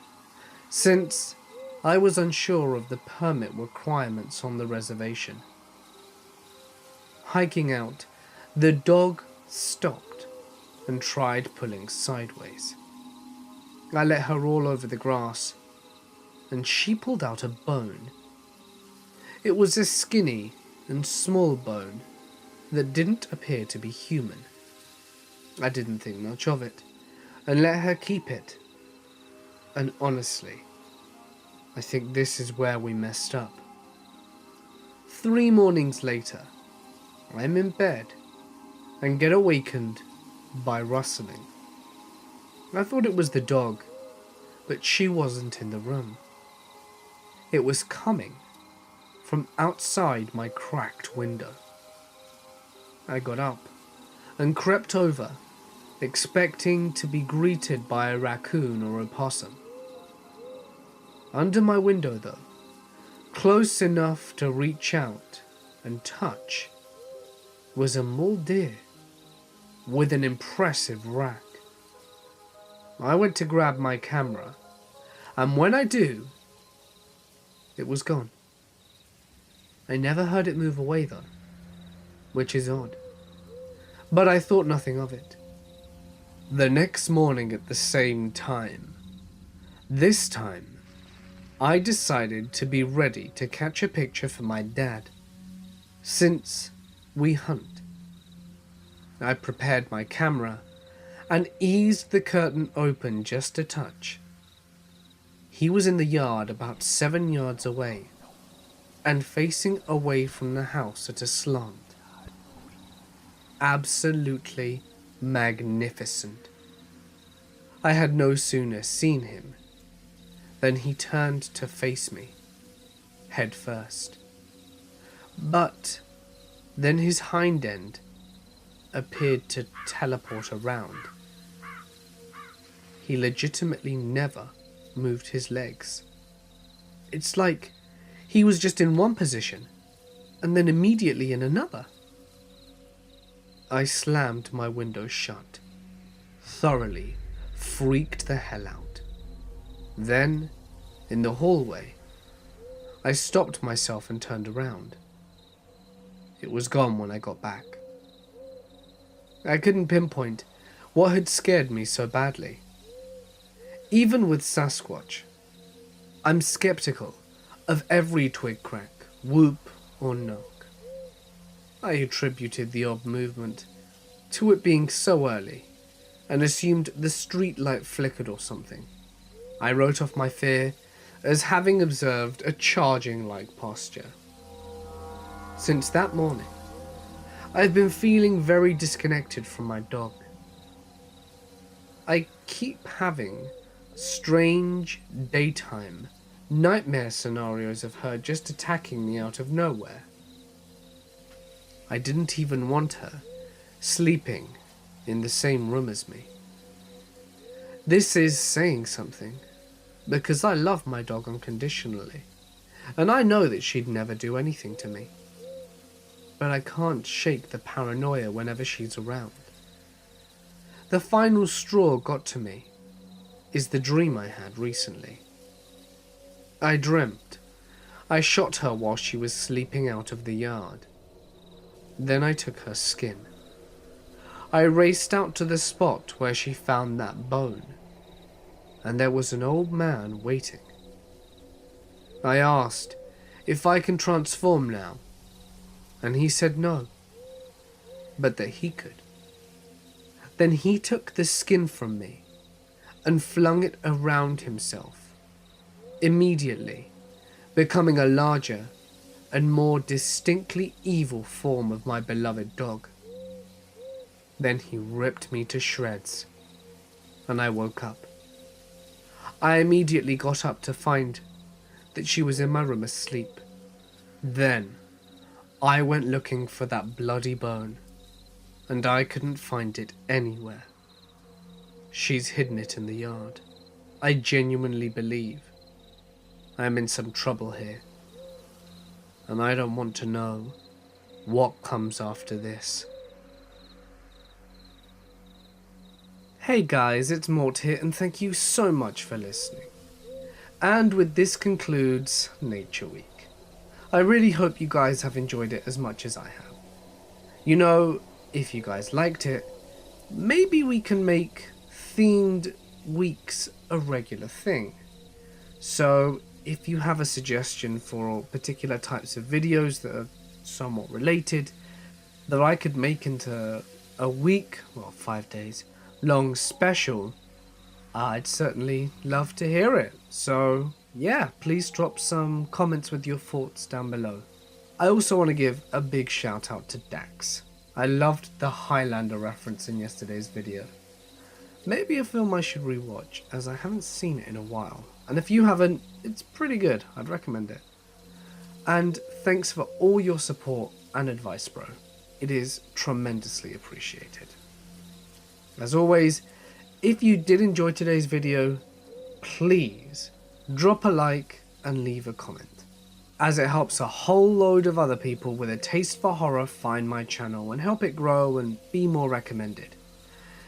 since I was unsure of the permit requirements on the reservation. Hiking out, the dog stopped and tried pulling sideways. I let her roll over the grass, and she pulled out a bone. It was a skinny and small bone that didn't appear to be human. I didn't think much of it, and let her keep it. And honestly, I think this is where we messed up. 3 mornings later, I'm in bed and get awakened by rustling. I thought it was the dog, but she wasn't in the room. It was coming from outside my cracked window. I got up and crept over, expecting to be greeted by a raccoon or a possum. Under my window, though, close enough to reach out and touch, was a mule deer with an impressive rack. I went to grab my camera, and when I do, it was gone. I never heard it move away though, which is odd, but I thought nothing of it. The next morning at the same time, this time, I decided to be ready to catch a picture for my dad, since we hunt. I prepared my camera and eased the curtain open just a touch. He was in the yard about 7 yards away and facing away from the house at a slant. Absolutely magnificent. I had no sooner seen him than he turned to face me, head first. But then his hind end appeared to teleport around. He legitimately never moved his legs. It's like he was just in one position and then immediately in another. I slammed my window shut, thoroughly freaked the hell out. Then, in the hallway, I stopped myself and turned around. It was gone when I got back. I couldn't pinpoint what had scared me so badly. Even with Sasquatch, I'm skeptical of every twig crack, whoop, or knock. I attributed the odd movement to it being so early and assumed the street light flickered or something. I wrote off my fear as having observed a charging-like posture. Since that morning, I've been feeling very disconnected from my dog. I keep having strange daytime nightmare scenarios of her just attacking me out of nowhere. I didn't even want her sleeping in the same room as me. This is saying something, because I love my dog unconditionally, and I know that she'd never do anything to me. But I can't shake the paranoia whenever she's around. The final straw got to me is the dream I had recently. I dreamt I shot her while she was sleeping out of the yard. Then I took her skin. I raced out to the spot where she found that bone, and there was an old man waiting. I asked if I can transform now, and he said no, but that he could. Then he took the skin from me and flung it around himself, immediately becoming a larger and more distinctly evil form of my beloved dog. Then he ripped me to shreds, and I woke up. I immediately got up to find that she was in my room asleep. Then I went looking for that bloody bone, and I couldn't find it anywhere. She's hidden it in the yard. I genuinely believe I am in some trouble here, and I don't want to know what comes after this. Hey guys, it's Mort here, and thank you so much for listening. And with this concludes Nature Week. I really hope you guys have enjoyed it as much as I have. You know, if you guys liked it, maybe we can make themed weeks a regular thing. So if you have a suggestion for particular types of videos that are somewhat related that I could make into a week, well, 5 days long special, I'd certainly love to hear it. So yeah, please drop some comments with your thoughts down below. I also want to give a big shout out to Dax. I loved the Highlander reference in yesterday's video. Maybe a film I should rewatch, as I haven't seen it in a while. And if you haven't, it's pretty good. I'd recommend it. And thanks for all your support and advice, bro. It is tremendously appreciated. As always, if you did enjoy today's video, please drop a like and leave a comment, as it helps a whole load of other people with a taste for horror find my channel and help it grow and be more recommended.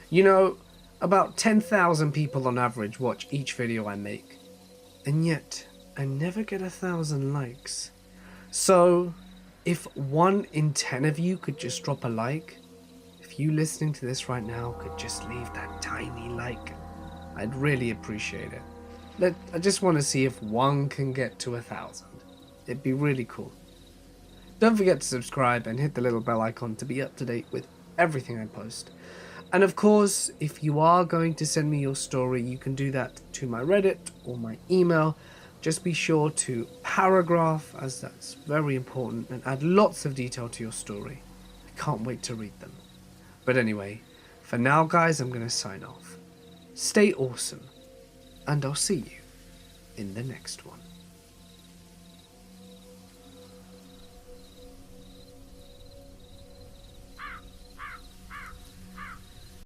You know, about 10,000 people on average watch each video I make, and yet I never get 1,000 likes. So if 1 in 10 of you could just drop a like, if you listening to this right now could just leave that tiny like, I'd really appreciate it. I just want to see if 1 can get to 1,000. It'd be really cool. Don't forget to subscribe and hit the little bell icon to be up to date with everything I post. And of course, if you are going to send me your story, you can do that to my Reddit or my email. Just be sure to paragraph, as that's very important, and add lots of detail to your story. I can't wait to read them. But anyway, for now guys, I'm going to sign off. Stay awesome, and I'll see you in the next one.